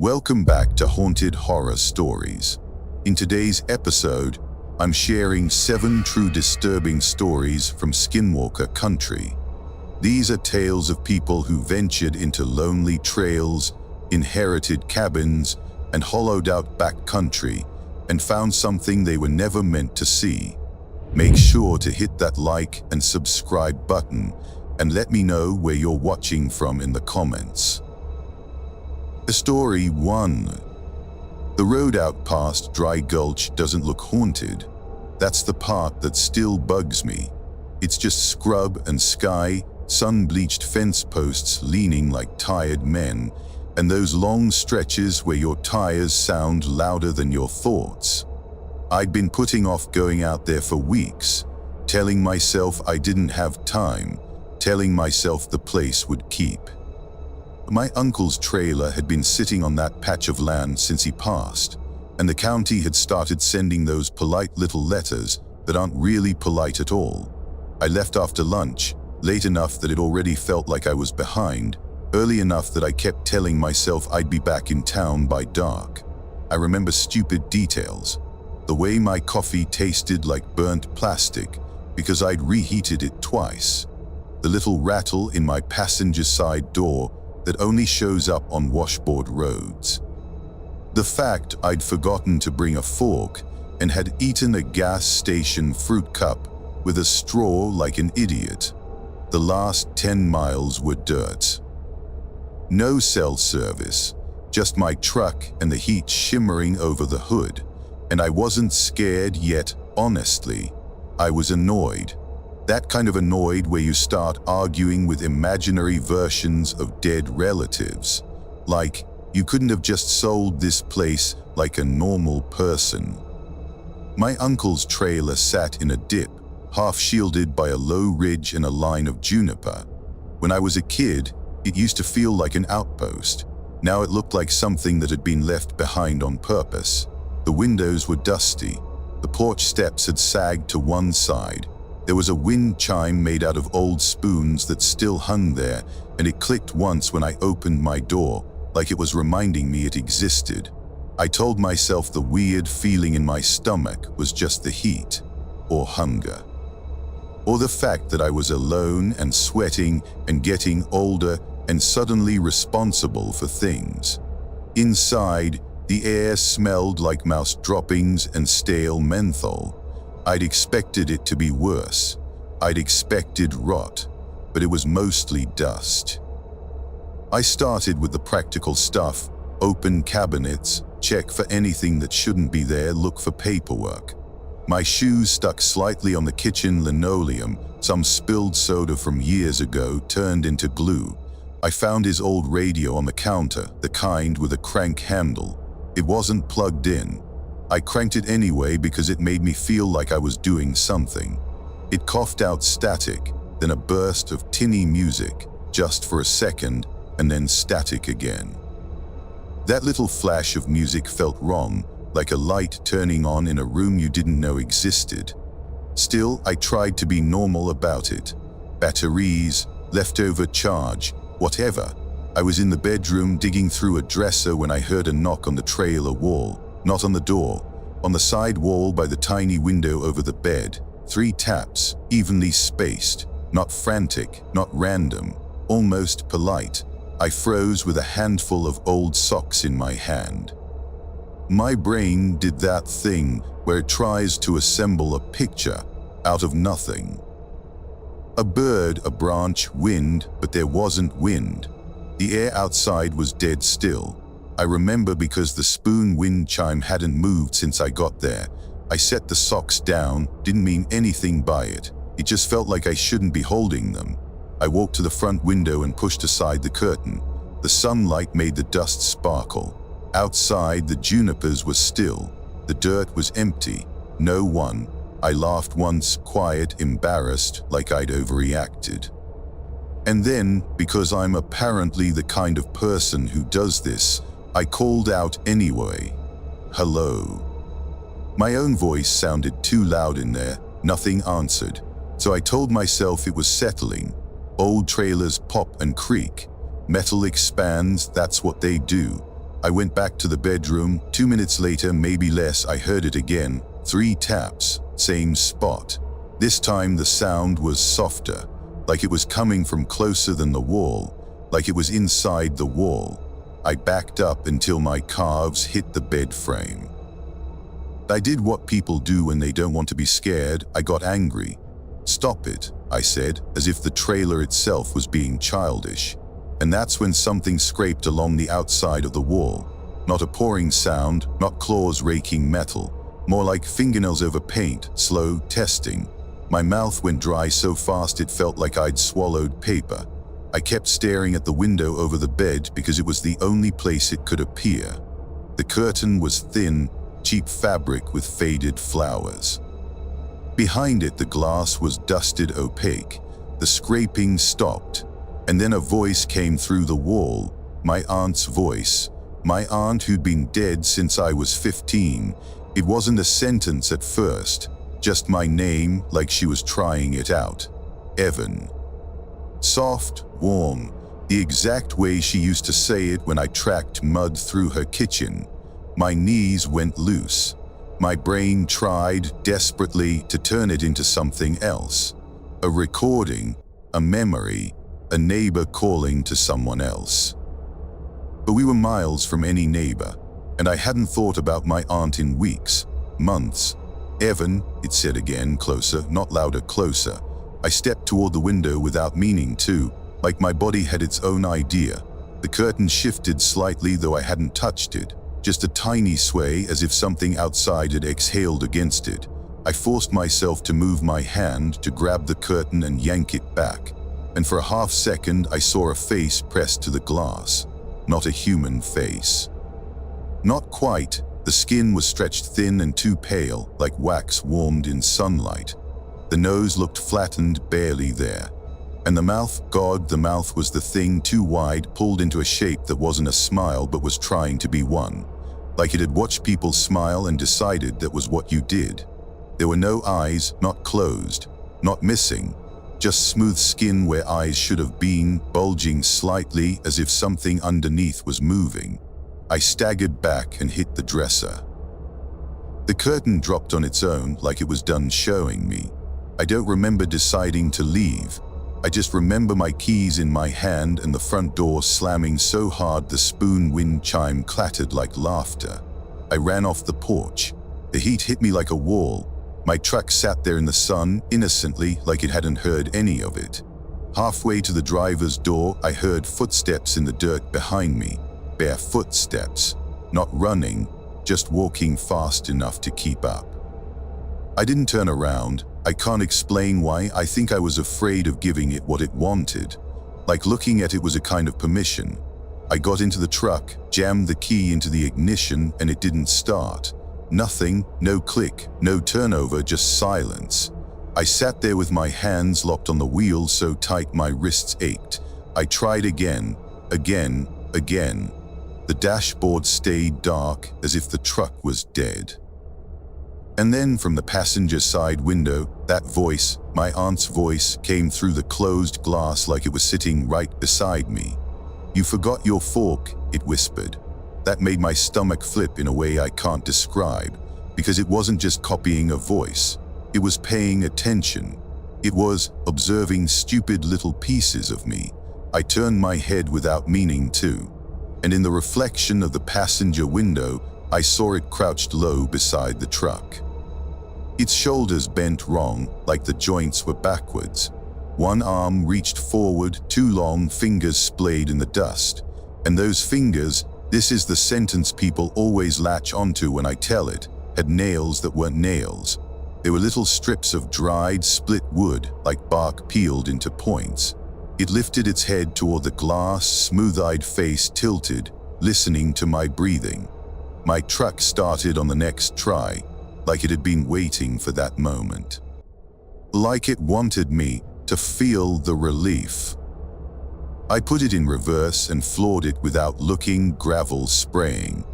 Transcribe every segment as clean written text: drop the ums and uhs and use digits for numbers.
Welcome back to Haunted Horror Stories. In today's episode, I'm sharing 7 true disturbing stories from Skinwalker country. These are tales of people who ventured into lonely trails, inherited cabins, and hollowed out back country and found something they were never meant to see. Make sure to hit that like and subscribe button and let me know where you're watching from in the comments. Story 1. The road out past Dry Gulch doesn't look haunted. That's the part that still bugs me. It's just scrub and sky, sun-bleached fence posts leaning like tired men, and those long stretches where your tires sound louder than your thoughts. I'd been putting off going out there for weeks, telling myself I didn't have time, telling myself the place would keep. My uncle's trailer had been sitting on that patch of land since he passed, and the county had started sending those polite little letters that aren't really polite at all. I left after lunch, late enough that it already felt like I was behind, early enough that I kept telling myself I'd be back in town by dark. I remember stupid details. The way my coffee tasted like burnt plastic because I'd reheated it twice. The little rattle in my passenger side door that only shows up on washboard roads. The fact I'd forgotten to bring a fork and had eaten a gas station fruit cup with a straw like an idiot. The last 10 miles were dirt. No cell service, just my truck and the heat shimmering over the hood. And I wasn't scared yet, honestly. I was annoyed. That kind of annoyed where you start arguing with imaginary versions of dead relatives. Like, you couldn't have just sold this place like a normal person. My uncle's trailer sat in a dip, half shielded by a low ridge and a line of juniper. When I was a kid, it used to feel like an outpost. Now it looked like something that had been left behind on purpose. The windows were dusty. The porch steps had sagged to one side. There was a wind chime made out of old spoons that still hung there, and it clicked once when I opened my door, like it was reminding me it existed. I told myself the weird feeling in my stomach was just the heat, or hunger. Or the fact that I was alone and sweating and getting older and suddenly responsible for things. Inside, the air smelled like mouse droppings and stale menthol. I'd expected it to be worse. I'd expected rot, but it was mostly dust. I started with the practical stuff: open cabinets, check for anything that shouldn't be there, look for paperwork. My shoes stuck slightly on the kitchen linoleum, some spilled soda from years ago turned into glue. I found his old radio on the counter, the kind with a crank handle. It wasn't plugged in. I cranked it anyway because it made me feel like I was doing something. It coughed out static, then a burst of tinny music, just for a second, and then static again. That little flash of music felt wrong, like a light turning on in a room you didn't know existed. Still, I tried to be normal about it. Batteries, leftover charge, whatever. I was in the bedroom digging through a dresser when I heard a knock on the trailer wall. Not on the door, on the side wall by the tiny window over the bed. 3 taps, evenly spaced, not frantic, not random, almost polite. I froze with a handful of old socks in my hand. My brain did that thing where it tries to assemble a picture out of nothing. A bird, a branch, wind, but there wasn't wind. The air outside was dead still. I remember because the spoon wind chime hadn't moved since I got there. I set the socks down, didn't mean anything by it. It just felt like I shouldn't be holding them. I walked to the front window and pushed aside the curtain. The sunlight made the dust sparkle. Outside, the junipers were still. The dirt was empty. No one. I laughed once, quiet, embarrassed, like I'd overreacted. And then, because I'm apparently the kind of person who does this, I called out anyway. Hello. My own voice sounded too loud in there. Nothing answered. So I told myself it was settling. Old trailers pop and creak. Metal expands, that's what they do. I went back to the bedroom. 2 minutes later, maybe less, I heard it again. 3 taps, same spot. This time the sound was softer, like it was coming from closer than the wall, like it was inside the wall. I backed up until my calves hit the bed frame. I did what people do when they don't want to be scared. I got angry. "Stop it," I said, as if the trailer itself was being childish. And that's when something scraped along the outside of the wall. Not a pouring sound, not claws raking metal, more like fingernails over paint, slow testing. My mouth went dry so fast it felt like I'd swallowed paper. I kept staring at the window over the bed because it was the only place it could appear. The curtain was thin, cheap fabric with faded flowers. Behind it, the glass was dusted opaque. The scraping stopped, and then a voice came through the wall. My aunt's voice. My aunt who'd been dead since I was 15. It wasn't a sentence at first, just my name, like she was trying it out. Evan. Soft, warm, the exact way she used to say it when I tracked mud through her kitchen. My knees went loose. My brain tried desperately to turn it into something else. A recording, a memory, a neighbor calling to someone else. But we were miles from any neighbor, and I hadn't thought about my aunt in weeks, months. "Evan," it said again, closer, not louder, closer. I stepped toward the window without meaning to, like my body had its own idea. The curtain shifted slightly, though I hadn't touched it. Just a tiny sway, as if something outside had exhaled against it. I forced myself to move my hand to grab the curtain and yank it back. And for a half second, I saw a face pressed to the glass. Not a human face. Not quite. The skin was stretched thin and too pale, like wax warmed in sunlight. The nose looked flattened, barely there. And the mouth, God, the mouth was the thing too wide, pulled into a shape that wasn't a smile but was trying to be one. Like it had watched people smile and decided that was what you did. There were no eyes, not closed, not missing. Just smooth skin where eyes should have been, bulging slightly as if something underneath was moving. I staggered back and hit the dresser. The curtain dropped on its own, like it was done showing me. I don't remember deciding to leave. I just remember my keys in my hand and the front door slamming so hard the spoon wind chime clattered like laughter. I ran off the porch. The heat hit me like a wall. My truck sat there in the sun, innocently, like it hadn't heard any of it. Halfway to the driver's door, I heard footsteps in the dirt behind me. Bare footsteps. Not running, just walking fast enough to keep up. I didn't turn around. I can't explain why. I think I was afraid of giving it what it wanted. Like looking at it was a kind of permission. I got into the truck, jammed the key into the ignition, and it didn't start. Nothing, no click, no turnover, just silence. I sat there with my hands locked on the wheel so tight my wrists ached. I tried again. The dashboard stayed dark, as if the truck was dead. And then from the passenger side window, that voice, my aunt's voice, came through the closed glass like it was sitting right beside me. "You forgot your fork," it whispered. That made my stomach flip in a way I can't describe, because it wasn't just copying a voice. It was paying attention. It was observing stupid little pieces of me. I turned my head without meaning to, and in the reflection of the passenger window, I saw it crouched low beside the truck. Its shoulders bent wrong, like the joints were backwards. One arm reached forward, 2 long fingers splayed in the dust. And those fingers, this is the sentence people always latch onto when I tell it, had nails that weren't nails. They were little strips of dried, split wood, like bark peeled into points. It lifted its head toward the glass, smooth-eyed face tilted, listening to my breathing. My truck started on the next try, like it had been waiting for that moment. Like it wanted me to feel the relief. I put it in reverse and floored it without looking, gravel spraying.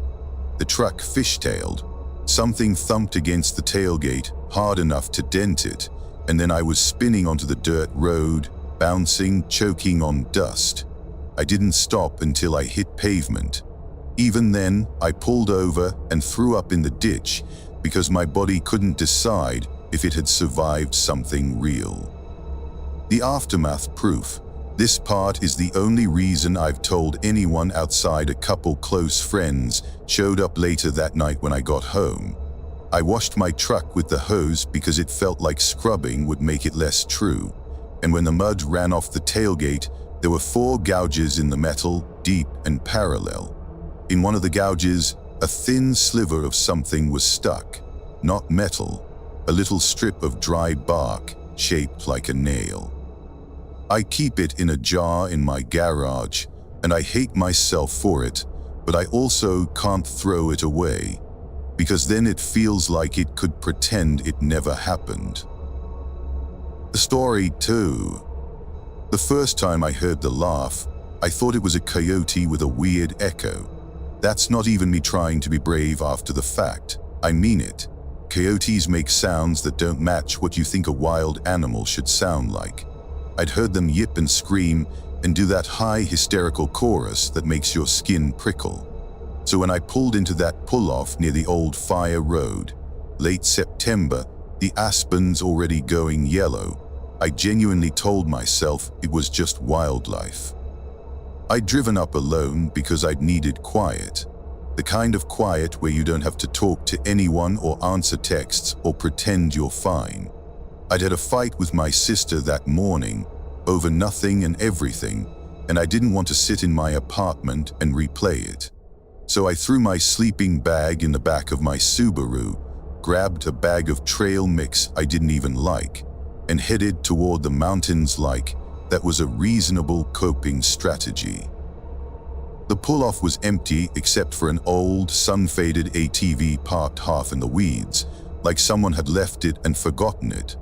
The truck fishtailed. Something thumped against the tailgate, hard enough to dent it, and then I was spinning onto the dirt road, bouncing, choking on dust. I didn't stop until I hit pavement. Even then, I pulled over and threw up in the ditch because my body couldn't decide if it had survived something real. The aftermath proof. This part is the only reason I've told anyone outside a couple close friends showed up later that night when I got home. I washed my truck with the hose because it felt like scrubbing would make it less true, and when the mud ran off the tailgate, there were 4 gouges in the metal, deep and parallel. In one of the gouges, a thin sliver of something was stuck, not metal, a little strip of dry bark shaped like a nail. I keep it in a jar in my garage, and I hate myself for it, but I also can't throw it away, because then it feels like it could pretend it never happened. The story 2. The first time I heard the laugh, I thought it was a coyote with a weird echo. That's not even me trying to be brave after the fact. I mean it. Coyotes make sounds that don't match what you think a wild animal should sound like. I'd heard them yip and scream and do that high hysterical chorus that makes your skin prickle. So when I pulled into that pull-off near the old fire road, late September, the aspens already going yellow, I genuinely told myself it was just wildlife. I'd driven up alone because I'd needed quiet. The kind of quiet where you don't have to talk to anyone or answer texts or pretend you're fine. I'd had a fight with my sister that morning over nothing and everything, and I didn't want to sit in my apartment and replay it. So I threw my sleeping bag in the back of my Subaru, grabbed a bag of trail mix I didn't even like, and headed toward the mountains like that was a reasonable coping strategy. The pull-off was empty except for an old, sun-faded ATV parked half in the weeds, like someone had left it and forgotten it.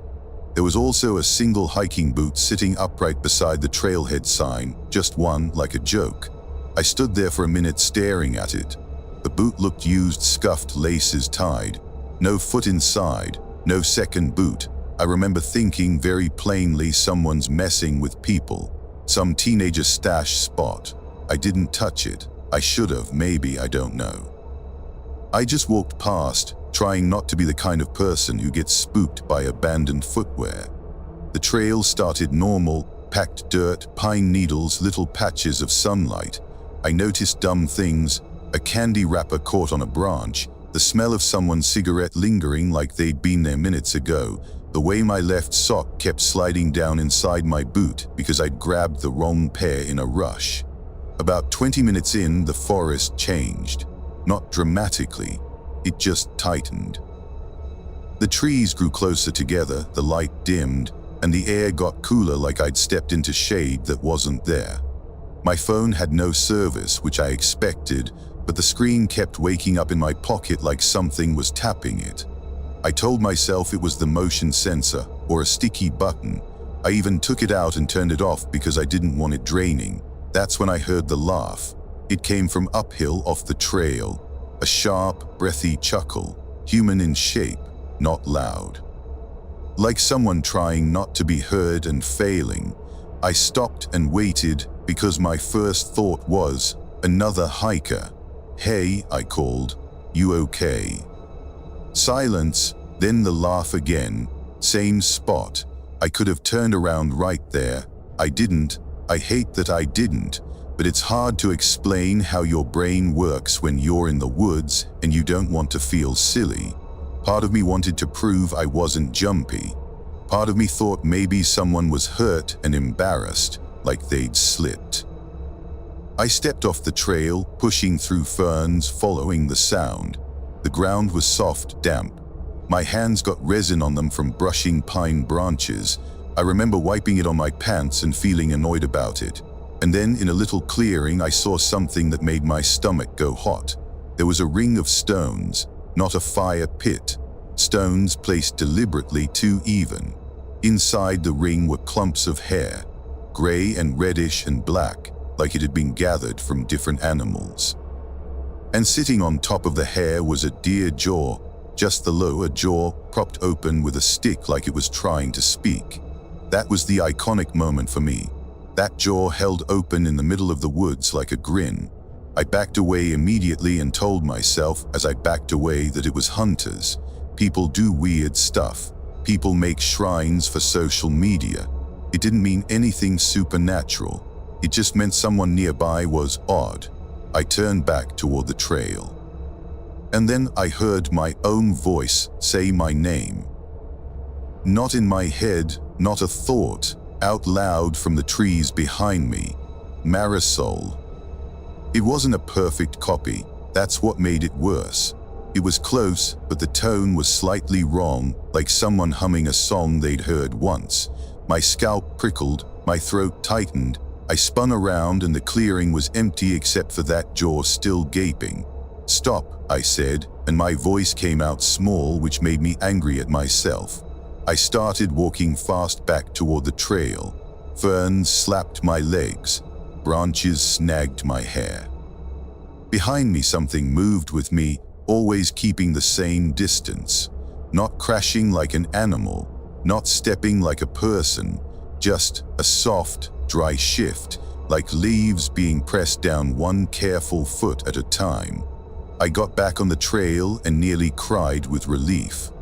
There was also a single hiking boot sitting upright beside the trailhead sign, just one, like a joke. I stood there for a minute staring at it. The boot looked used, scuffed, laces tied. No foot inside, no second boot. I remember thinking very plainly someone's messing with people. Some teenager stash spot. I didn't touch it. I should have, maybe, I don't know. I just walked past, trying not to be the kind of person who gets spooked by abandoned footwear. The trail started normal, packed dirt, pine needles, little patches of sunlight. I noticed dumb things, a candy wrapper caught on a branch, the smell of someone's cigarette lingering like they'd been there minutes ago, the way my left sock kept sliding down inside my boot because I'd grabbed the wrong pair in a rush. About 20 minutes in, the forest changed. Not dramatically, it just tightened. The trees grew closer together, the light dimmed, and the air got cooler like I'd stepped into shade that wasn't there. My phone had no service, which I expected, but the screen kept waking up in my pocket like something was tapping it. I told myself it was the motion sensor or a sticky button. I even took it out and turned it off because I didn't want it draining. That's when I heard the laugh. It came from uphill off the trail. A sharp, breathy chuckle, human in shape, not loud. Like someone trying not to be heard and failing. I stopped and waited because my first thought was, another hiker. "Hey," I called, "you okay?" Silence, then the laugh again. Same spot. I could have turned around right there. I didn't. I hate that I didn't, but it's hard to explain how your brain works when you're in the woods and you don't want to feel silly. Part of me wanted to prove I wasn't jumpy. Part of me thought maybe someone was hurt and embarrassed, like they'd slipped. I stepped off the trail, pushing through ferns, following the sound. The ground was soft, damp. My hands got resin on them from brushing pine branches. I remember wiping it on my pants and feeling annoyed about it. And then in a little clearing, I saw something that made my stomach go hot. There was a ring of stones, not a fire pit. Stones placed deliberately too even. Inside the ring were clumps of hair, gray and reddish and black, like it had been gathered from different animals. And sitting on top of the hair was a deer jaw, just the lower jaw propped open with a stick like it was trying to speak. That was the iconic moment for me. That jaw held open in the middle of the woods like a grin. I backed away immediately and told myself as I backed away that it was hunters. People do weird stuff. People make shrines for social media. It didn't mean anything supernatural. It just meant someone nearby was odd. I turned back toward the trail. And then I heard my own voice say my name. Not in my head, not a thought, out loud from the trees behind me. Marisol. It wasn't a perfect copy. That's what made it worse. It was close, but the tone was slightly wrong, like someone humming a song they'd heard once. My scalp prickled, my throat tightened. I spun around and the clearing was empty except for that jaw still gaping. "Stop," I said, and my voice came out small, which made me angry at myself. I started walking fast back toward the trail. Ferns slapped my legs. Branches snagged my hair. Behind me something moved with me, always keeping the same distance. Not crashing like an animal, not stepping like a person, just a soft, dry shift, like leaves being pressed down one careful foot at a time. I got back on the trail and nearly cried with relief.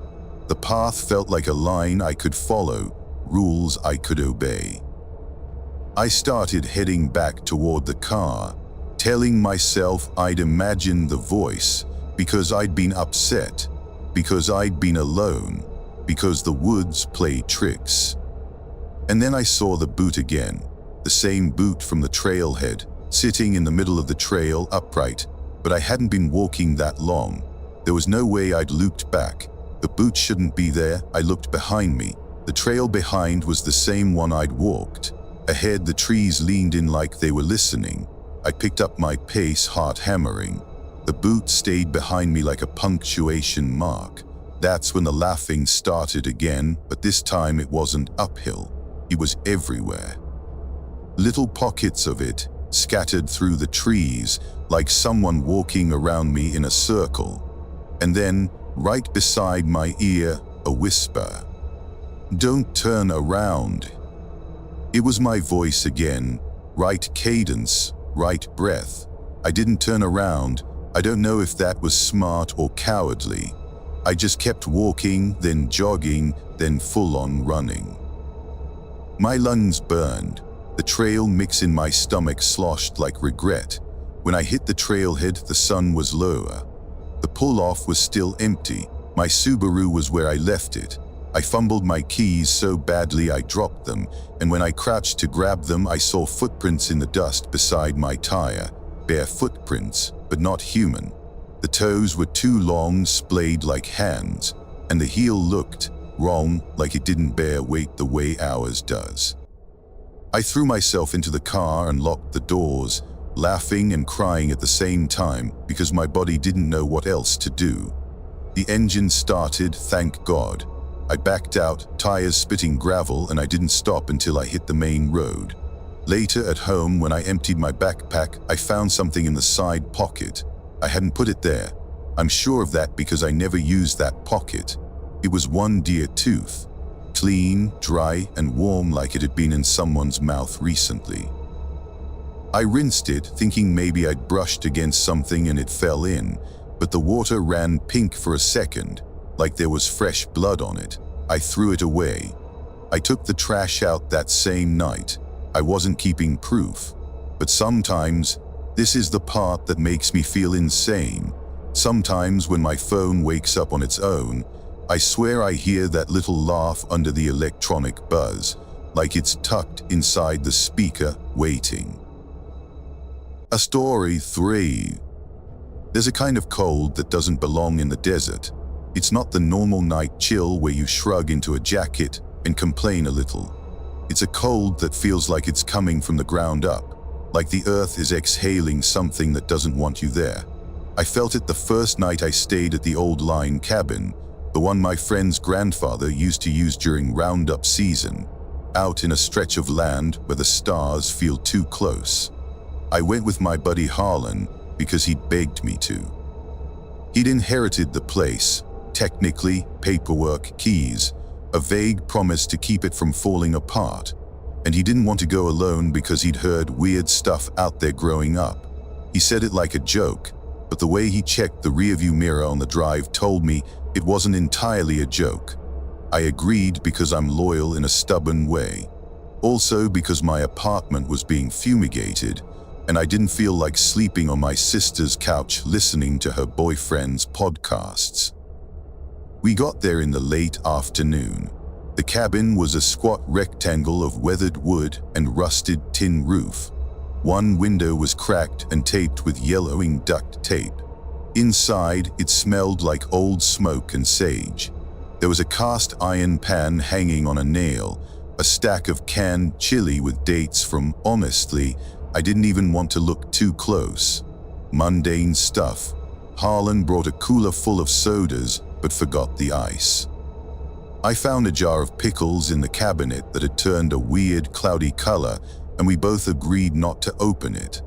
The path felt like a line I could follow, rules I could obey. I started heading back toward the car, telling myself I'd imagined the voice, because I'd been upset, because I'd been alone, because the woods play tricks. And then I saw the boot again, the same boot from the trailhead, sitting in the middle of the trail upright, but I hadn't been walking that long. There was no way I'd looked back. The boot shouldn't be there. I looked behind me. The trail behind was the same one I'd walked. Ahead, the trees leaned in like they were listening. I picked up my pace, heart hammering. The boot stayed behind me like a punctuation mark. That's when the laughing started again, but this time it wasn't uphill. It was everywhere. Little pockets of it, scattered through the trees, like someone walking around me in a circle. And then, right beside my ear, a whisper. "Don't turn around." It was my voice again, right cadence, right breath. I didn't turn around. I don't know if that was smart or cowardly. I just kept walking, then jogging, then full-on running. My lungs burned. The trail mix in my stomach sloshed like regret. When I hit the trailhead, the sun was lower. The pull-off was still empty. My Subaru was where I left it. I fumbled my keys so badly I dropped them, and when I crouched to grab them, I saw footprints in the dust beside my tire. Bare footprints, but not human. The toes were too long, splayed like hands, and the heel looked wrong, like it didn't bear weight the way ours does. I threw myself into the car and locked the doors, laughing and crying at the same time because my body didn't know what else to do. The engine started, thank God. I backed out, tires spitting gravel, and I didn't stop until I hit the main road. Later at home, when I emptied my backpack, I found something in the side pocket. I hadn't put it there. I'm sure of that because I never used that pocket. It was one deer tooth. Clean, dry, and warm like it had been in someone's mouth recently. I rinsed it, thinking maybe I'd brushed against something and it fell in, but the water ran pink for a second, like there was fresh blood on it. I threw it away. I took the trash out that same night. I wasn't keeping proof. But sometimes, this is the part that makes me feel insane. Sometimes when my phone wakes up on its own, I swear I hear that little laugh under the electronic buzz, like it's tucked inside the speaker, waiting. A story 3. There's a kind of cold that doesn't belong in the desert. It's not the normal night chill where you shrug into a jacket and complain a little. It's a cold that feels like it's coming from the ground up, like the earth is exhaling something that doesn't want you there. I felt it the first night I stayed at the old line cabin, the one my friend's grandfather used to use during roundup season, out in a stretch of land where the stars feel too close. I went with my buddy Harlan because he'd begged me to. He'd inherited the place, technically, paperwork, keys, a vague promise to keep it from falling apart, and he didn't want to go alone because he'd heard weird stuff out there growing up. He said it like a joke, but the way he checked the rearview mirror on the drive told me it wasn't entirely a joke. I agreed because I'm loyal in a stubborn way. Also because my apartment was being fumigated, and I didn't feel like sleeping on my sister's couch listening to her boyfriend's podcasts. We got there in the late afternoon. The cabin was a squat rectangle of weathered wood and rusted tin roof. One window was cracked and taped with yellowing duct tape. Inside, it smelled like old smoke and sage. There was a cast iron pan hanging on a nail, a stack of canned chili with dates from, honestly, I didn't even want to look too close. Mundane stuff. Harlan brought a cooler full of sodas, but forgot the ice. I found a jar of pickles in the cabinet that had turned a weird, cloudy color, and we both agreed not to open it.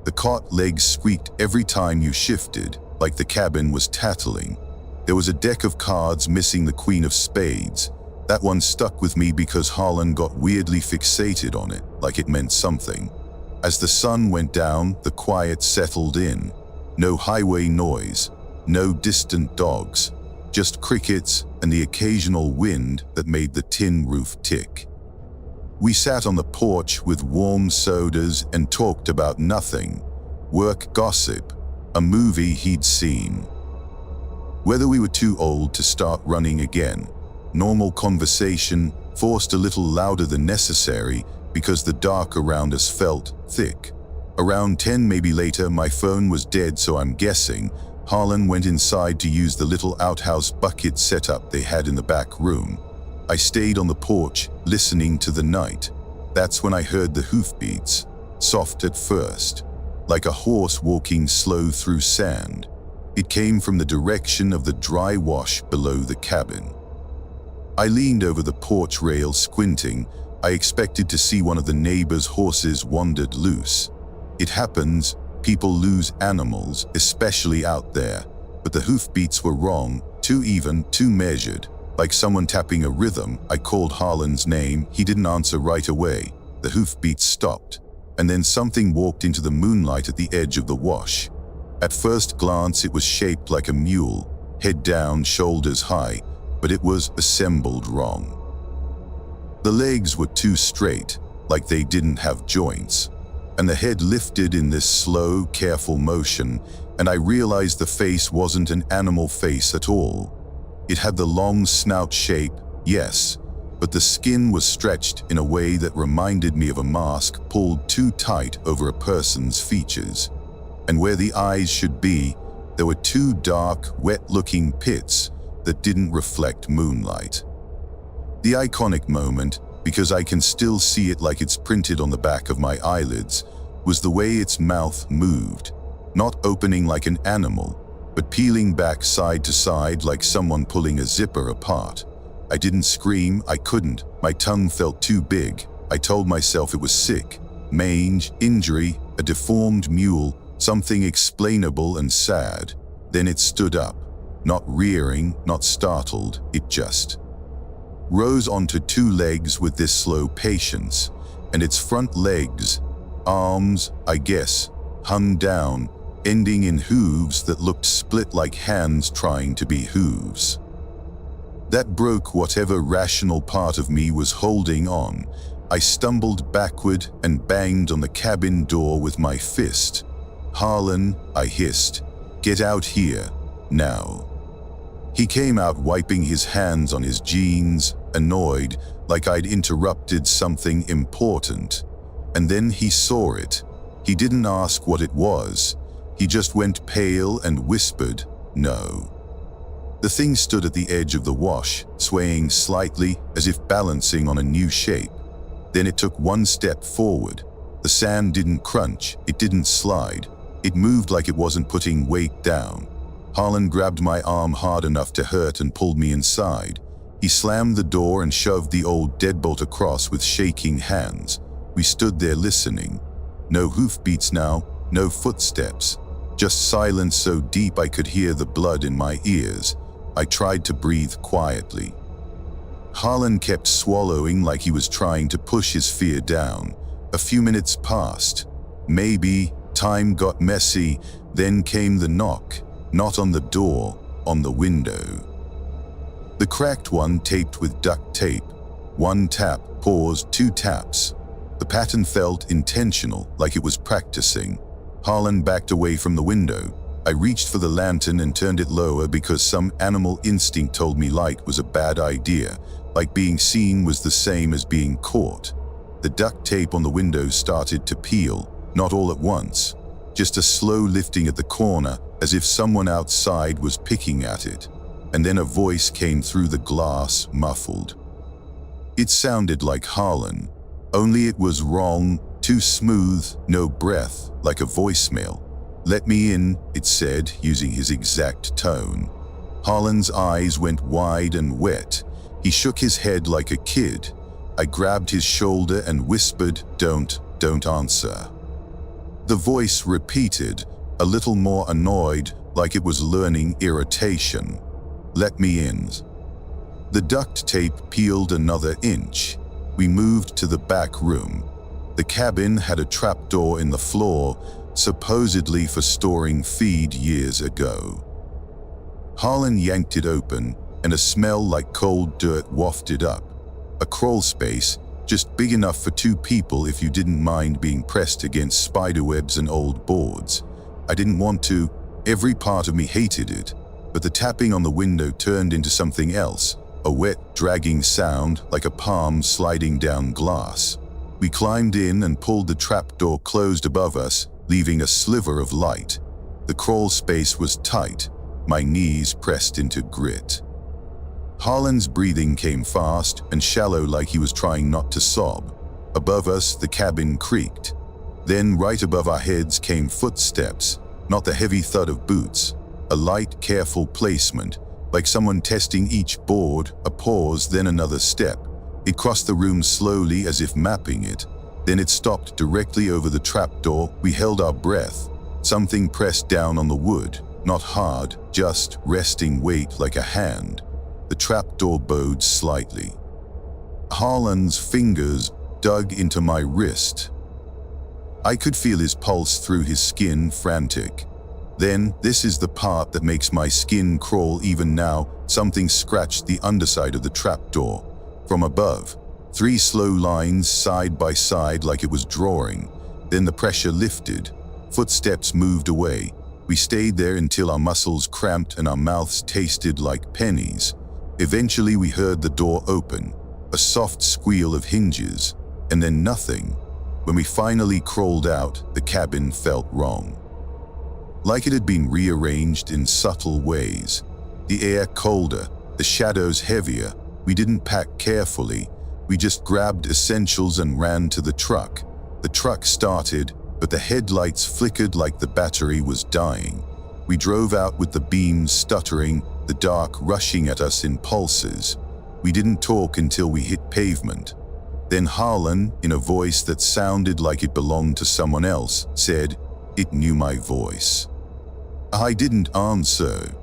The cot legs squeaked every time you shifted, like the cabin was tattling. There was a deck of cards missing the Queen of Spades. That one stuck with me because Harlan got weirdly fixated on it, like it meant something. As the sun went down, the quiet settled in. No highway noise, no distant dogs, just crickets and the occasional wind that made the tin roof tick. We sat on the porch with warm sodas and talked about nothing. Work gossip, a movie he'd seen. Whether we were too old to start running again. Normal conversation, forced a little louder than necessary because the dark around us felt thick. Around 10 maybe later, my phone was dead, so I'm guessing Harlan went inside to use the little outhouse bucket setup they had in the back room. I stayed on the porch, listening to the night. That's when I heard the hoofbeats, soft at first, like a horse walking slow through sand. It came from the direction of the dry wash below the cabin. I leaned over the porch rail, squinting. I expected to see one of the neighbors' horses wandered loose. It happens, people lose animals, especially out there, but the hoofbeats were wrong, too even, too measured. Like someone tapping a rhythm. I called Harlan's name. He didn't answer right away. The hoofbeats stopped, and then something walked into the moonlight at the edge of the wash. At first glance, it was shaped like a mule, head down, shoulders high, but it was assembled wrong. The legs were too straight, like they didn't have joints, and the head lifted in this slow, careful motion, and I realized the face wasn't an animal face at all. It had the long snout shape, yes, but the skin was stretched in a way that reminded me of a mask pulled too tight over a person's features. And where the eyes should be, there were two dark, wet-looking pits that didn't reflect moonlight. The iconic moment, because I can still see it like it's printed on the back of my eyelids, was the way its mouth moved, not opening like an animal, but peeling back side to side like someone pulling a zipper apart. I didn't scream, I couldn't. My tongue felt too big. I told myself it was sick. Mange, injury, a deformed mule, something explainable and sad. Then it stood up, not rearing, not startled, it just rose onto two legs with this slow patience, and its front legs, arms, I guess, hung down, ending in hooves that looked split like hands trying to be hooves. That broke whatever rational part of me was holding on. I stumbled backward and banged on the cabin door with my fist. "Harlan," I hissed, "get out here, now." He came out wiping his hands on his jeans, annoyed, like I'd interrupted something important. And then he saw it. He didn't ask what it was. He just went pale and whispered, "No." The thing stood at the edge of the wash, swaying slightly as if balancing on a new shape. Then it took one step forward. The sand didn't crunch, it didn't slide. It moved like it wasn't putting weight down. Harlan grabbed my arm hard enough to hurt and pulled me inside. He slammed the door and shoved the old deadbolt across with shaking hands. We stood there listening. No hoofbeats now, no footsteps. Just silence so deep I could hear the blood in my ears. I tried to breathe quietly. Harlan kept swallowing like he was trying to push his fear down. A few minutes passed. Maybe Time got messy, then came the knock, not on the door, on the window. The cracked one taped with duct tape. One tap, pause, two taps. The pattern felt intentional, like it was practicing. Harlan backed away from the window. I reached for the lantern and turned it lower because some animal instinct told me light was a bad idea, like being seen was the same as being caught. The duct tape on the window started to peel, not all at once, just a slow lifting at the corner as if someone outside was picking at it. And then a voice came through the glass, muffled. It sounded like Harlan, only it was wrong, too smooth, no breath, like a voicemail. "Let me in," it said, using his exact tone. Harlan's eyes went wide and wet. He shook his head like a kid. I grabbed his shoulder and whispered, don't answer." The voice repeated, a little more annoyed, like it was learning irritation. "Let me in." The duct tape peeled another inch. We moved to the back room. The cabin had a trapdoor in the floor, supposedly for storing feed years ago. Harlan yanked it open, and a smell like cold dirt wafted up. A crawl space, just big enough for two people if you didn't mind being pressed against spiderwebs and old boards. I didn't want to. Every part of me hated it. But the tapping on the window turned into something else, a wet, dragging sound like a palm sliding down glass. We climbed in and pulled the trapdoor closed above us, leaving a sliver of light. The crawl space was tight, my knees pressed into grit. Harlan's breathing came fast and shallow like he was trying not to sob. Above us, the cabin creaked. Then right above our heads came footsteps, not the heavy thud of boots. A light, careful placement, like someone testing each board, a pause, then another step. It crossed the room slowly as if mapping it. Then it stopped directly over the trapdoor. We held our breath. Something pressed down on the wood, not hard, just resting weight like a hand. The trapdoor bowed slightly. Harlan's fingers dug into my wrist. I could feel his pulse through his skin, frantic. Then, this is the part that makes my skin crawl even now, something scratched the underside of the trapdoor. From above, 3 slow lines side by side like it was drawing. Then the pressure lifted. Footsteps moved away. We stayed there until our muscles cramped and our mouths tasted like pennies. Eventually we heard the door open, a soft squeal of hinges, and then nothing. When we finally crawled out, the cabin felt wrong. Like it had been rearranged in subtle ways. The air colder, the shadows heavier. We didn't pack carefully. We just grabbed essentials and ran to the truck. The truck started, but the headlights flickered like the battery was dying. We drove out with the beams stuttering, the dark rushing at us in pulses. We didn't talk until we hit pavement. Then Harlan, in a voice that sounded like it belonged to someone else, said, "It knew my voice." I didn't answer,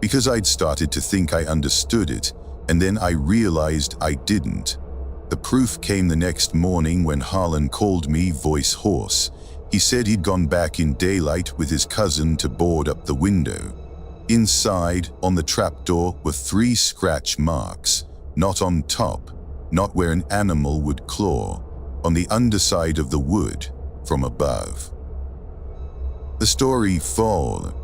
because I'd started to think I understood it, and then I realized I didn't. The proof came the next morning when Harlan called me, voice hoarse. He said he'd gone back in daylight with his cousin to board up the window. Inside, on the trapdoor, were 3 scratch marks, not on top, not where an animal would claw, on the underside of the wood, from above. The story followed.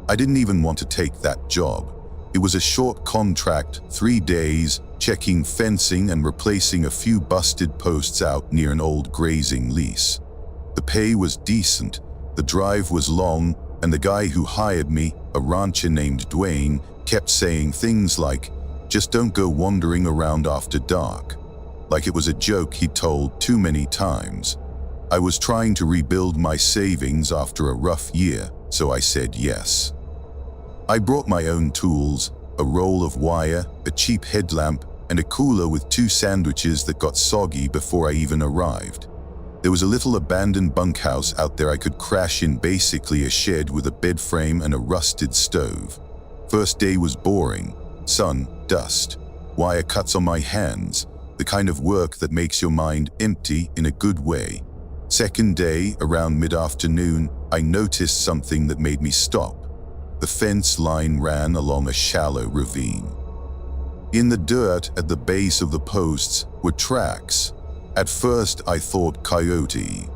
I didn't even want to take that job. It was a short contract, 3 days, checking fencing and replacing a few busted posts out near an old grazing lease. The pay was decent, the drive was long, and the guy who hired me, a rancher named Dwayne, kept saying things like, "Just don't go wandering around after dark," like it was a joke he'd told too many times. I was trying to rebuild my savings after a rough year, so I said yes. I brought my own tools, a roll of wire, a cheap headlamp, and a cooler with 2 sandwiches that got soggy before I even arrived. There was a little abandoned bunkhouse out there I could crash in, basically a shed with a bed frame and a rusted stove. First day was boring. Sun, dust, wire cuts on my hands, the kind of work that makes your mind empty in a good way. Second day, around mid-afternoon, I noticed something that made me stop. The fence line ran along a shallow ravine. In the dirt at the base of the posts were tracks. At first I thought coyote,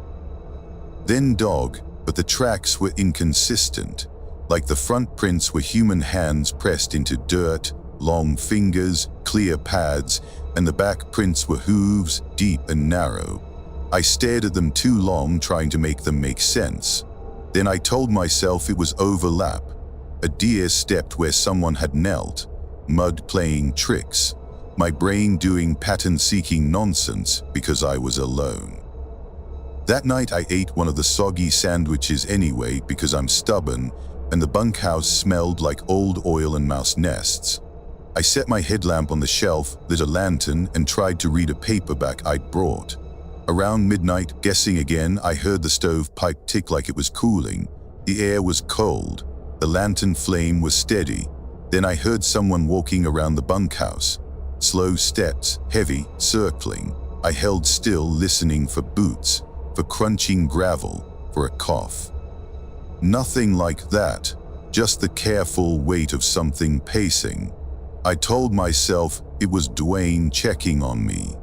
then dog, but the tracks were inconsistent. Like the front prints were human hands pressed into dirt, long fingers, clear pads, and the back prints were hooves, deep and narrow. I stared at them too long, trying to make them make sense. Then I told myself it was overlap. A deer stepped where someone had knelt, mud playing tricks, my brain doing pattern-seeking nonsense because I was alone. That night I ate one of the soggy sandwiches anyway because I'm stubborn, and the bunkhouse smelled like old oil and mouse nests. I set my headlamp on the shelf, lit a lantern, and tried to read a paperback I'd brought. Around midnight, guessing again, I heard the stove pipe tick like it was cooling. The air was cold. The lantern flame was steady. Then I heard someone walking around the bunkhouse. Slow steps, heavy, circling. I held still, listening for boots, for crunching gravel, for a cough. Nothing like that, just the careful weight of something pacing. I told myself it was Dwayne checking on me.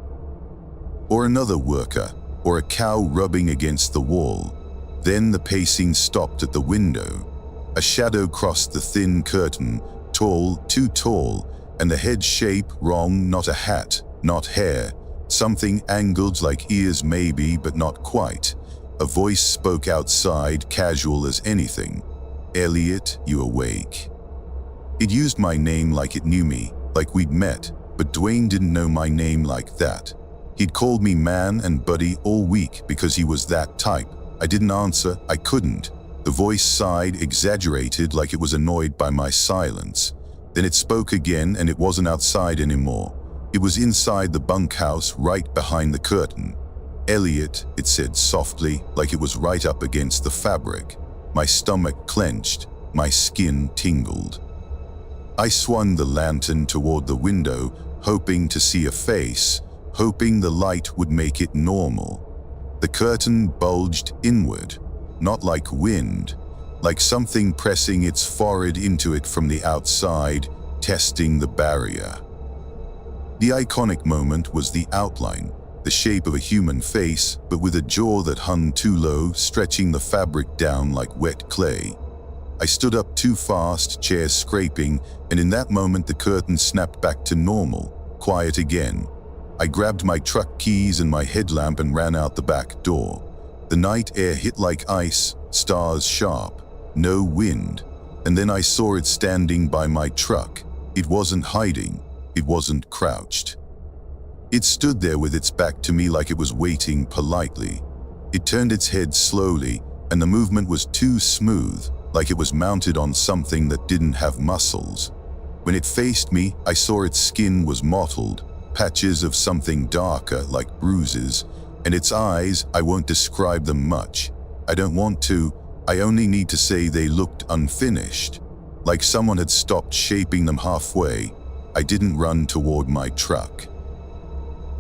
Or another worker, or a cow rubbing against the wall. Then the pacing stopped at the window. A shadow crossed the thin curtain, tall, too tall, and the head shape wrong, not a hat, not hair. Something angled like ears maybe, but not quite. A voice spoke outside, casual as anything. "Elliot, you awake?" It used my name like it knew me, like we'd met, but Dwayne didn't know my name like that. He'd called me man and buddy all week because he was that type. I didn't answer, I couldn't. The voice sighed, exaggerated, like it was annoyed by my silence. Then it spoke again, and it wasn't outside anymore. It was inside the bunkhouse, right behind the curtain. "Elliot," it said softly, like it was right up against the fabric. My stomach clenched, my skin tingled. I swung the lantern toward the window, hoping to see a face, hoping the light would make it normal. The curtain bulged inward, not like wind, like something pressing its forehead into it from the outside, testing the barrier. The iconic moment was the outline, the shape of a human face, but with a jaw that hung too low, stretching the fabric down like wet clay. I stood up too fast, chairs scraping, and in that moment the curtain snapped back to normal, quiet again. I grabbed my truck keys and my headlamp and ran out the back door. The night air hit like ice, stars sharp, no wind, and then I saw it standing by my truck. It wasn't hiding, it wasn't crouched. It stood there with its back to me like it was waiting politely. It turned its head slowly, and the movement was too smooth, like it was mounted on something that didn't have muscles. When it faced me, I saw its skin was mottled, patches of something darker like bruises, and its eyes, I won't describe them much. I don't want to, I only need to say they looked unfinished, like someone had stopped shaping them halfway. I didn't run toward my truck.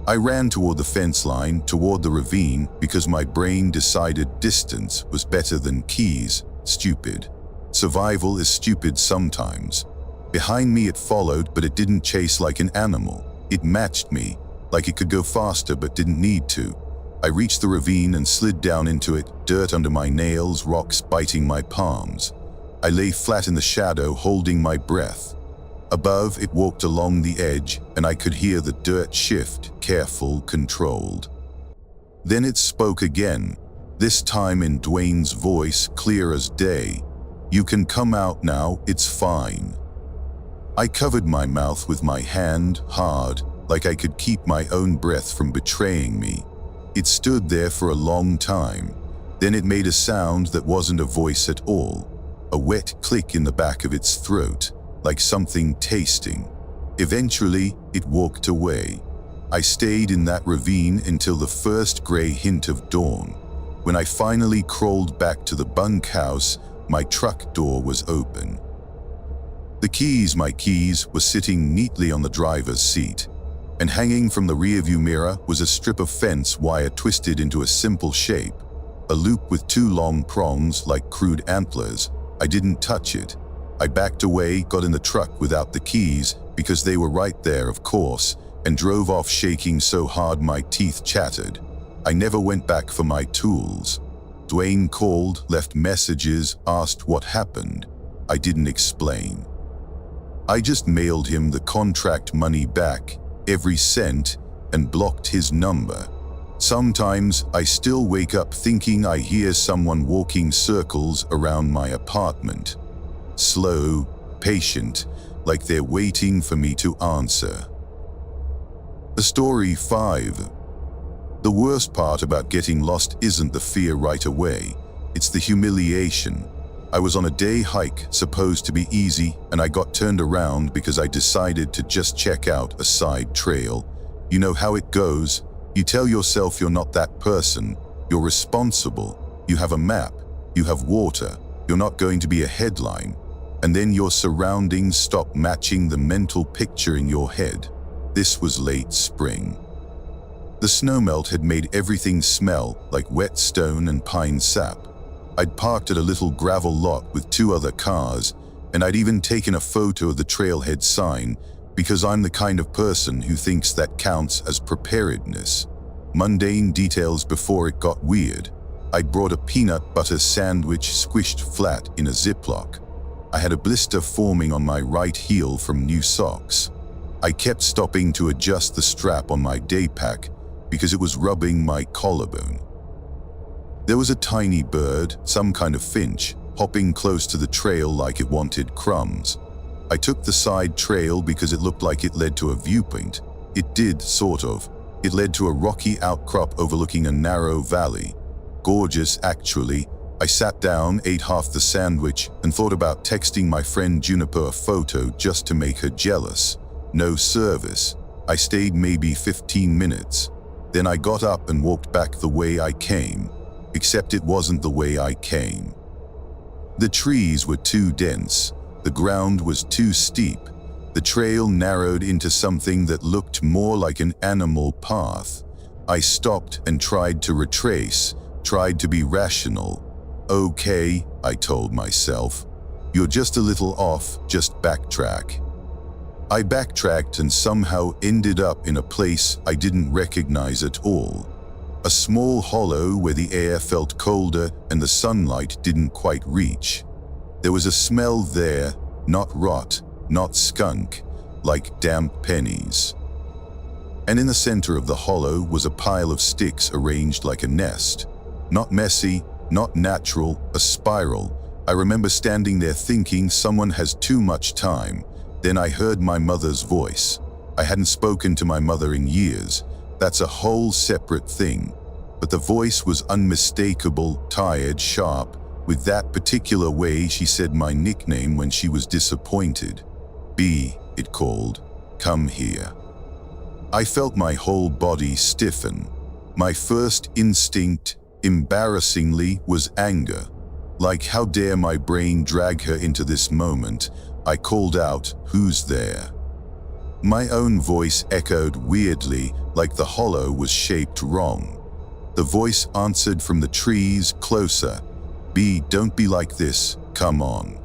I ran toward the fence line, toward the ravine, because my brain decided distance was better than keys. Stupid. Survival is stupid sometimes. Behind me it followed, but it didn't chase like an animal. It matched me, like it could go faster but didn't need to. I reached the ravine and slid down into it, dirt under my nails, rocks biting my palms. I lay flat in the shadow, holding my breath. Above, it walked along the edge, and I could hear the dirt shift, careful, controlled. Then it spoke again, this time in Dwayne's voice, clear as day. "You can come out now, it's fine." I covered my mouth with my hand, hard, like I could keep my own breath from betraying me. It stood there for a long time. Then it made a sound that wasn't a voice at all, a wet click in the back of its throat, like something tasting. Eventually, it walked away. I stayed in that ravine until the first gray hint of dawn. When I finally crawled back to the bunkhouse, my truck door was open. My keys, were sitting neatly on the driver's seat, and hanging from the rearview mirror was a strip of fence wire twisted into a simple shape, a loop with two long prongs like crude antlers. I didn't touch it. I backed away, got in the truck without the keys, because they were right there, of course, and drove off shaking so hard my teeth chattered. I never went back for my tools. Dwayne called, left messages, asked what happened. I didn't explain. I just mailed him the contract money back, every cent, and blocked his number. Sometimes I still wake up thinking I hear someone walking circles around my apartment. Slow, patient, like they're waiting for me to answer. Story 5. The worst part about getting lost isn't the fear right away, it's the humiliation. I was on a day hike supposed to be easy, and I got turned around because I decided to just check out a side trail. You know how it goes. You tell yourself you're not that person, you're responsible, you have a map, you have water, you're not going to be a headline, and then your surroundings stop matching the mental picture in your head. This was late spring. The snowmelt had made everything smell like wet stone and pine sap. I'd parked at a little gravel lot with 2 other cars, and I'd even taken a photo of the trailhead sign because I'm the kind of person who thinks that counts as preparedness. Mundane details before it got weird. I'd brought a peanut butter sandwich squished flat in a Ziploc. I had a blister forming on my right heel from new socks. I kept stopping to adjust the strap on my day pack because it was rubbing my collarbone. There was a tiny bird, some kind of finch, hopping close to the trail like it wanted crumbs. I took the side trail because it looked like it led to a viewpoint. It did, sort of. It led to a rocky outcrop overlooking a narrow valley. Gorgeous, actually. I sat down, ate half the sandwich, and thought about texting my friend Juniper a photo just to make her jealous. No service. I stayed maybe 15 minutes. Then I got up and walked back the way I came. Except it wasn't the way I came. The trees were too dense. The ground was too steep. The trail narrowed into something that looked more like an animal path. I stopped and tried to retrace, tried to be rational. Okay, I told myself. You're just a little off, just backtrack. I backtracked and somehow ended up in a place I didn't recognize at all. A small hollow where the air felt colder and the sunlight didn't quite reach. There was a smell there, not rot, not skunk, like damp pennies. And in the center of the hollow was a pile of sticks arranged like a nest. Not messy, not natural, a spiral. I remember standing there thinking someone has too much time. Then I heard my mother's voice. I hadn't spoken to my mother in years. That's a whole separate thing. But the voice was unmistakable, tired, sharp, with that particular way she said my nickname when she was disappointed. "B," it called. "Come here." I felt my whole body stiffen. My first instinct, embarrassingly, was anger. Like, how dare my brain drag her into this moment? I called out, "Who's there?" My own voice echoed weirdly, like the hollow was shaped wrong. The voice answered from the trees, closer. "B, don't be like this, come on."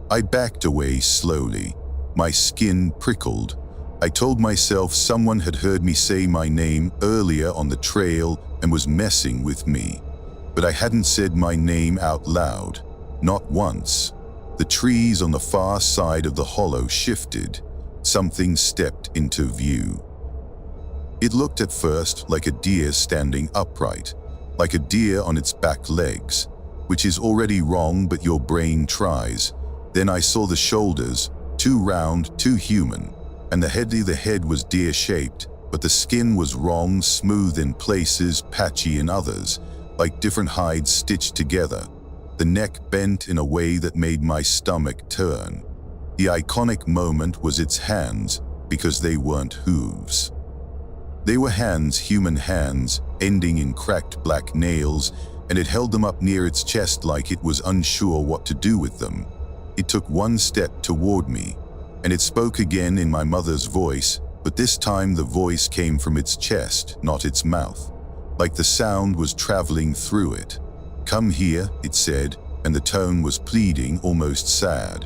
I backed away slowly. My skin prickled. I told myself someone had heard me say my name earlier on the trail and was messing with me. But I hadn't said my name out loud. Not once. The trees on the far side of the hollow shifted. Something stepped into view. It looked at first like a deer standing upright, like a deer on its back legs, which is already wrong, but your brain tries. Then I saw the shoulders, too round, too human, and the head was deer-shaped, but the skin was wrong, smooth in places, patchy in others, like different hides stitched together. The neck bent in a way that made my stomach turn. The iconic moment was its hands, because they weren't hooves. They were hands, human hands, ending in cracked black nails, and it held them up near its chest like it was unsure what to do with them. It took one step toward me, and it spoke again in my mother's voice, But this time the voice came from its chest, not its mouth, like the sound was traveling through it. "Come here," it said, and the tone was pleading, almost sad.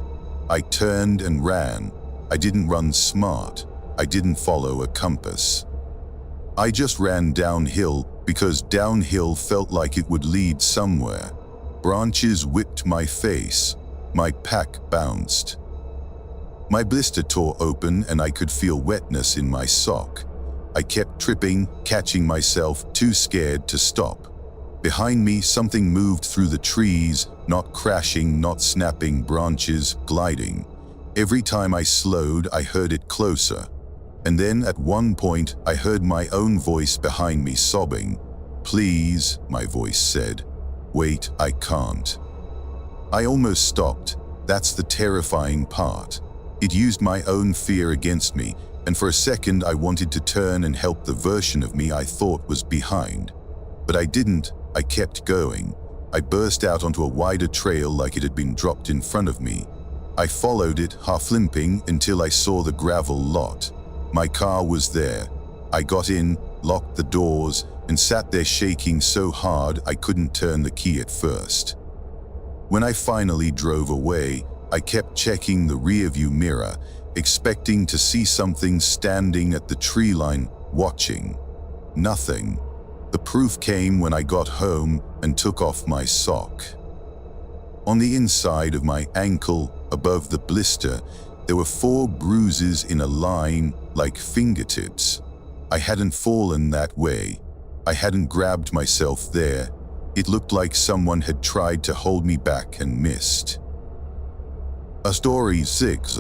I turned and ran. I didn't run smart. I didn't follow a compass. I just ran downhill because downhill felt like it would lead somewhere. Branches whipped my face. My pack bounced. My blister tore open and I could feel wetness in my sock. I kept tripping, catching myself, too scared to stop. Behind me, something moved through the trees, not crashing, not snapping, branches gliding. Every time I slowed, I heard it closer. And then at one point, I heard my own voice behind me sobbing. "Please," my voice said. "Wait, I can't." I almost stopped. That's the terrifying part. It used my own fear against me, and for a second I wanted to turn and help the version of me I thought was behind. But I didn't. I kept going. I burst out onto a wider trail like it had been dropped in front of me. I followed it, half limping, until I saw the gravel lot. My car was there. I got in, locked the doors, and sat there shaking so hard I couldn't turn the key at first. When I finally drove away, I kept checking the rearview mirror, expecting to see something standing at the tree line, watching. Nothing. The proof came when I got home and took off my sock. On the inside of my ankle, above the blister, there were 4 bruises in a line like fingertips. I hadn't fallen that way. I hadn't grabbed myself there. It looked like someone had tried to hold me back and missed. A story 6.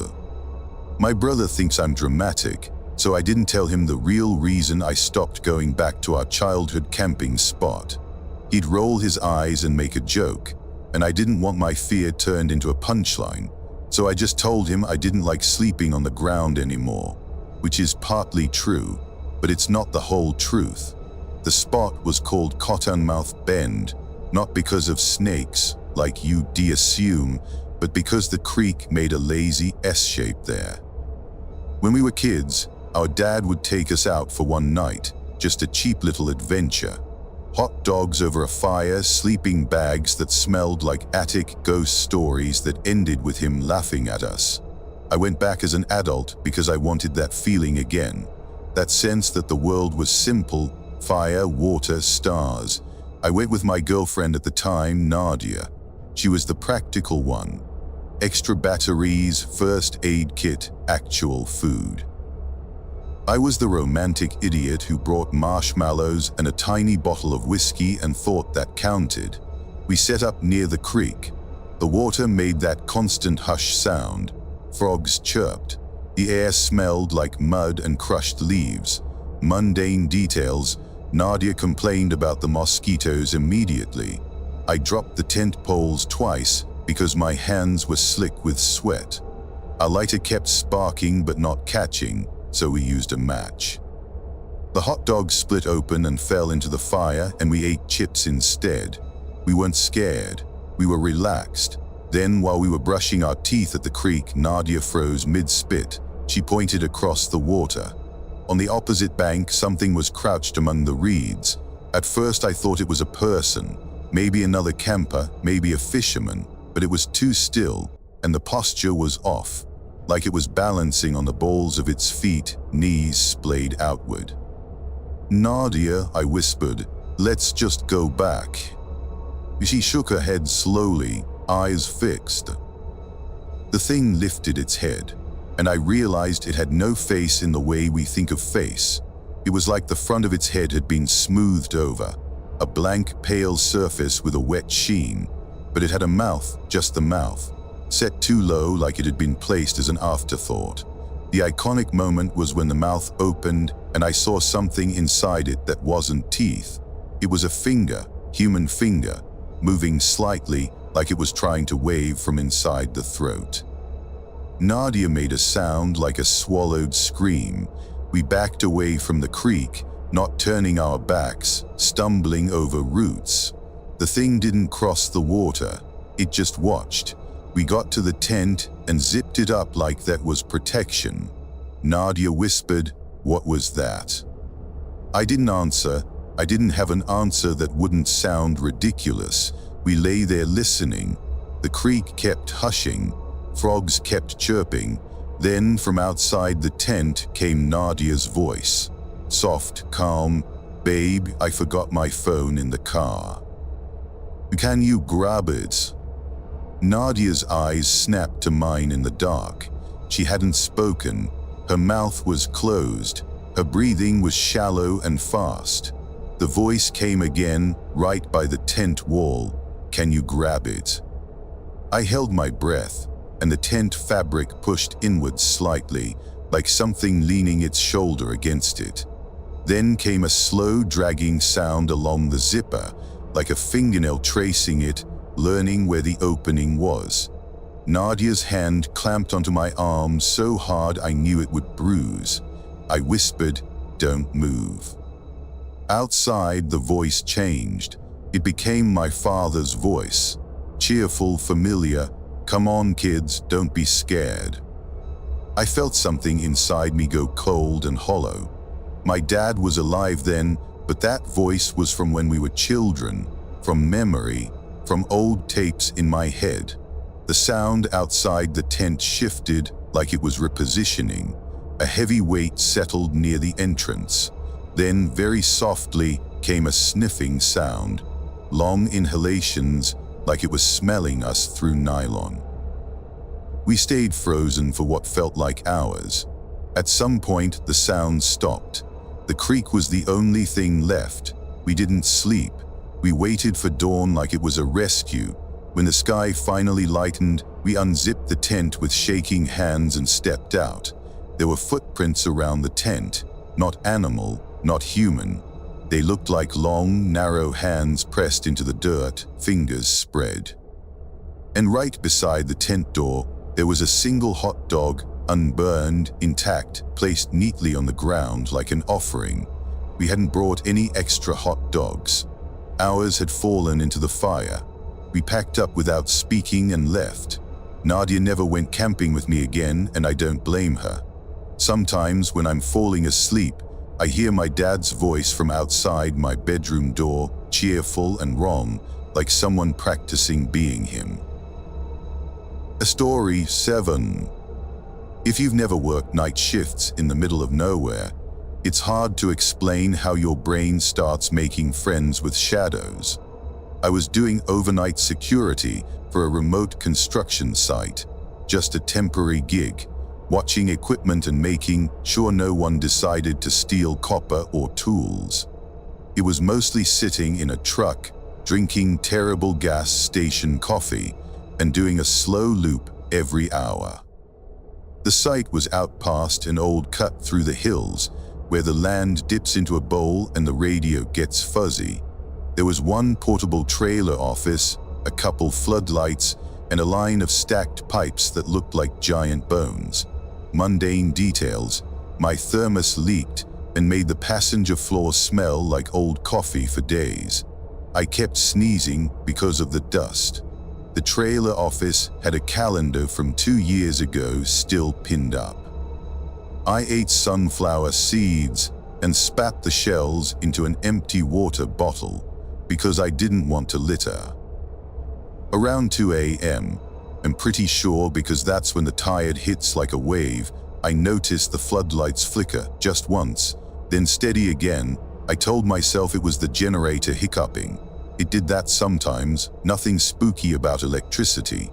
My brother thinks I'm dramatic, so I didn't tell him the real reason I stopped going back to our childhood camping spot. He'd roll his eyes and make a joke, and I didn't want my fear turned into a punchline, so I just told him I didn't like sleeping on the ground anymore, which is partly true, but it's not the whole truth. The spot was called Cottonmouth Bend, not because of snakes, like you'd assume, but because the creek made a lazy S-shape there. When we were kids, our dad would take us out for one night, just a cheap little adventure. Hot dogs over a fire, sleeping bags that smelled like attic ghost stories that ended with him laughing at us. I went back as an adult because I wanted that feeling again. That sense that the world was simple, fire, water, stars. I went with my girlfriend at the time, Nadia. She was the practical one. Extra batteries, first aid kit, actual food. I was the romantic idiot who brought marshmallows and a tiny bottle of whiskey and thought that counted. We set up near the creek. The water made that constant hush sound. Frogs chirped. The air smelled like mud and crushed leaves. Mundane details. Nadia complained about the mosquitoes immediately. I dropped the tent poles twice because my hands were slick with sweat. Our lighter kept sparking but not catching, so we used a match. The hot dog split open and fell into the fire, and we ate chips instead. We weren't scared. We were relaxed. Then, while we were brushing our teeth at the creek, Nadia froze mid-spit. She pointed across the water. On the opposite bank, something was crouched among the reeds. At first, I thought it was a person, maybe another camper, maybe a fisherman, but it was too still, and the posture was off, like it was balancing on the balls of its feet, knees splayed outward. "Nadia," I whispered, "let's just go back." She shook her head slowly, eyes fixed. The thing lifted its head, and I realized it had no face in the way we think of face. It was like the front of its head had been smoothed over, a blank, pale surface with a wet sheen, but it had a mouth, just the mouth, set too low like it had been placed as an afterthought. The iconic moment was when the mouth opened and I saw something inside it that wasn't teeth. It was a finger, human finger, moving slightly like it was trying to wave from inside the throat. Nadia made a sound like a swallowed scream. We backed away from the creek, not turning our backs, stumbling over roots. The thing didn't cross the water, it just watched. We got to the tent and zipped it up like that was protection. Nadia whispered, What was that? I didn't answer. I didn't have an answer that wouldn't sound ridiculous. We lay there listening. The creek kept hushing. Frogs kept chirping. Then from outside the tent came Nadia's voice. Soft, calm. Babe, I forgot my phone in the car. Can you grab it? Nadia's eyes snapped to mine in the dark. She hadn't spoken. Her mouth was closed. Her breathing was shallow and fast. The voice came again, right by the tent wall. Can you grab it? I held my breath, and the tent fabric pushed inward slightly, like something leaning its shoulder against it. Then came a slow dragging sound along the zipper, like a fingernail tracing it, learning where the opening was. Nadia's hand clamped onto my arm so hard I knew it would bruise. I whispered, "Don't move." Outside, the voice changed. It became my father's voice. Cheerful, familiar. "Come on, kids, don't be scared." I felt something inside me go cold and hollow. My dad was alive then, but that voice was from when we were children, from memory, from old tapes in my head. The sound outside the tent shifted like it was repositioning. A heavy weight settled near the entrance. Then, very softly, came a sniffing sound. Long inhalations, like it was smelling us through nylon. We stayed frozen for what felt like hours. At some point, the sound stopped. The creek was the only thing left. We didn't sleep. We waited for dawn like it was a rescue. When the sky finally lightened, we unzipped the tent with shaking hands and stepped out. There were footprints around the tent, not animal, not human. They looked like long, narrow hands pressed into the dirt, fingers spread. And right beside the tent door, there was a single hot dog, unburned, intact, placed neatly on the ground like an offering. We hadn't brought any extra hot dogs. Ours had fallen into the fire. We packed up without speaking and left. Nadia never went camping with me again, and I don't blame her. Sometimes when I'm falling asleep, I hear my dad's voice from outside my bedroom door, cheerful and wrong, like someone practicing being him. Story 7. If you've never worked night shifts in the middle of nowhere, it's hard to explain how your brain starts making friends with shadows. I was doing overnight security for a remote construction site, just a temporary gig, watching equipment and making sure no one decided to steal copper or tools. It was mostly sitting in a truck, drinking terrible gas station coffee, and doing a slow loop every hour. The site was out past an old cut through the hills, where the land dips into a bowl and the radio gets fuzzy. There was one portable trailer office, a couple floodlights, and a line of stacked pipes that looked like giant bones. Mundane details. My thermos leaked and made the passenger floor smell like old coffee for days. I kept sneezing because of the dust. The trailer office had a calendar from 2 years ago still pinned up. I ate sunflower seeds and spat the shells into an empty water bottle because I didn't want to litter. Around 2 a.m., I'm pretty sure because that's when the tide hits like a wave, I noticed the floodlights flicker just once, then steady again. I told myself it was the generator hiccuping. It did that sometimes, nothing spooky about electricity.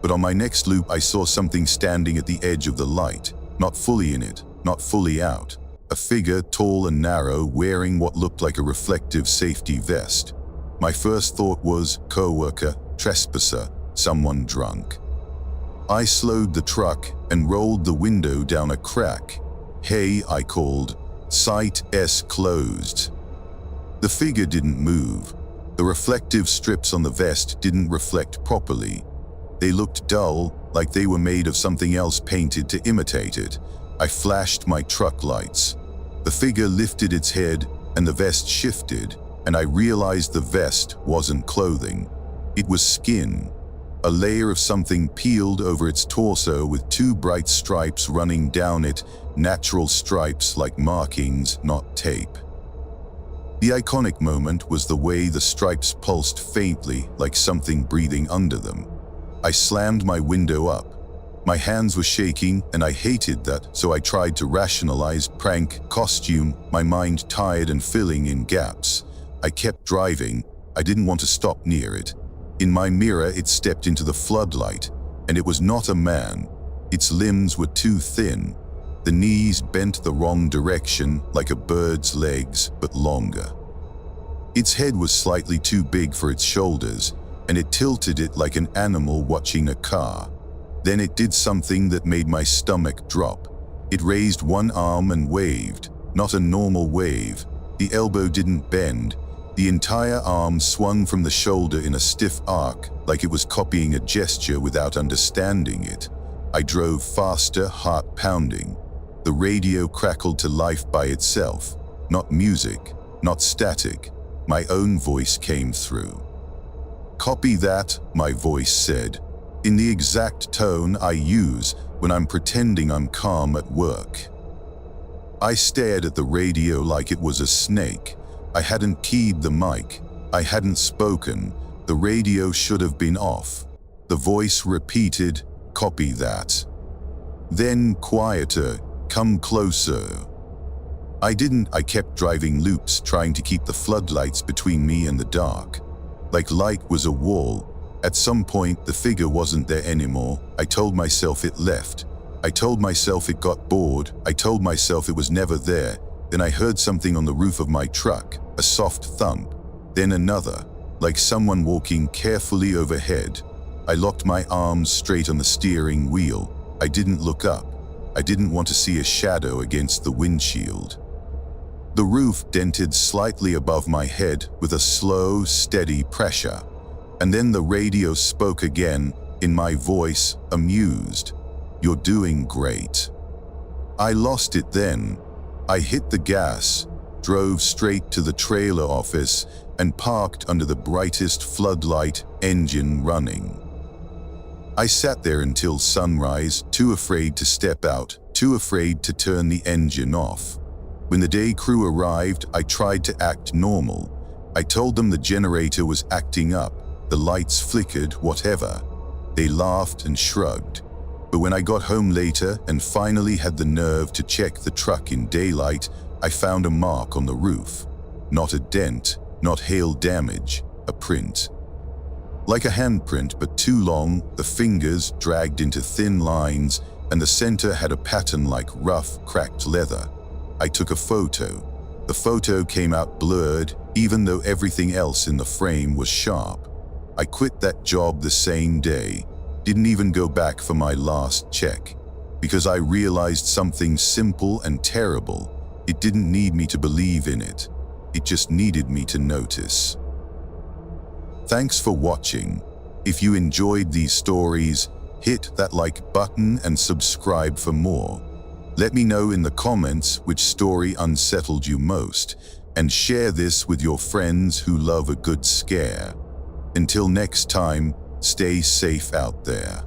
But on my next loop I saw something standing at the edge of the light, not fully in it, not fully out. A figure, tall and narrow, wearing what looked like a reflective safety vest. My first thought was, coworker, trespasser, someone drunk. I slowed the truck and rolled the window down a crack. "Hey," I called. "Site S closed." The figure didn't move. The reflective strips on the vest didn't reflect properly. They looked dull, like they were made of something else painted to imitate it. I flashed my truck lights. The figure lifted its head and the vest shifted, and I realized the vest wasn't clothing. It was skin. A layer of something peeled over its torso with two bright stripes running down it, natural stripes like markings, not tape. The iconic moment was the way the stripes pulsed faintly like something breathing under them. I slammed my window up. My hands were shaking and I hated that, so I tried to rationalize prank, costume, my mind tired and filling in gaps. I kept driving. I didn't want to stop near it. In my mirror, it stepped into the floodlight, and it was not a man. Its limbs were too thin. The knees bent the wrong direction, like a bird's legs, but longer. Its head was slightly too big for its shoulders, and it tilted it like an animal watching a car. Then it did something that made my stomach drop. It raised one arm and waved, not a normal wave. The elbow didn't bend. The entire arm swung from the shoulder in a stiff arc, like it was copying a gesture without understanding it. I drove faster, heart pounding. The radio crackled to life by itself. Not music, not static. My own voice came through. "Copy that," my voice said, in the exact tone I use when I'm pretending I'm calm at work. I stared at the radio like it was a snake. I hadn't keyed the mic. I hadn't spoken. The radio should have been off. The voice repeated, "Copy that." Then quieter, "Come closer." I didn't. I kept driving loops, trying to keep the floodlights between me and the dark. Like light was a wall. At some point, the figure wasn't there anymore. I told myself it left. I told myself it got bored. I told myself it was never there. Then I heard something on the roof of my truck, a soft thump. Then another, like someone walking carefully overhead. I locked my arms straight on the steering wheel. I didn't look up. I didn't want to see a shadow against the windshield. The roof dented slightly above my head with a slow, steady pressure. And then the radio spoke again, in my voice, amused. "You're doing great." I lost it then. I hit the gas, drove straight to the trailer office, and parked under the brightest floodlight, engine running. I sat there until sunrise, too afraid to step out, too afraid to turn the engine off. When the day crew arrived, I tried to act normal. I told them the generator was acting up, the lights flickered, whatever. They laughed and shrugged. But when I got home later and finally had the nerve to check the truck in daylight, I found a mark on the roof. Not a dent, not hail damage, a print. Like a handprint, but too long, the fingers dragged into thin lines, and the center had a pattern like rough, cracked leather. I took a photo. The photo came out blurred, even though everything else in the frame was sharp. I quit that job the same day. Didn't even go back for my last check, because I realized something simple and terrible. It didn't need me to believe in it. It just needed me to notice. Thanks for watching. If you enjoyed these stories, hit that like button and subscribe for more. Let me know in the comments which story unsettled you most, and share this with your friends who love a good scare. Until next time, stay safe out there.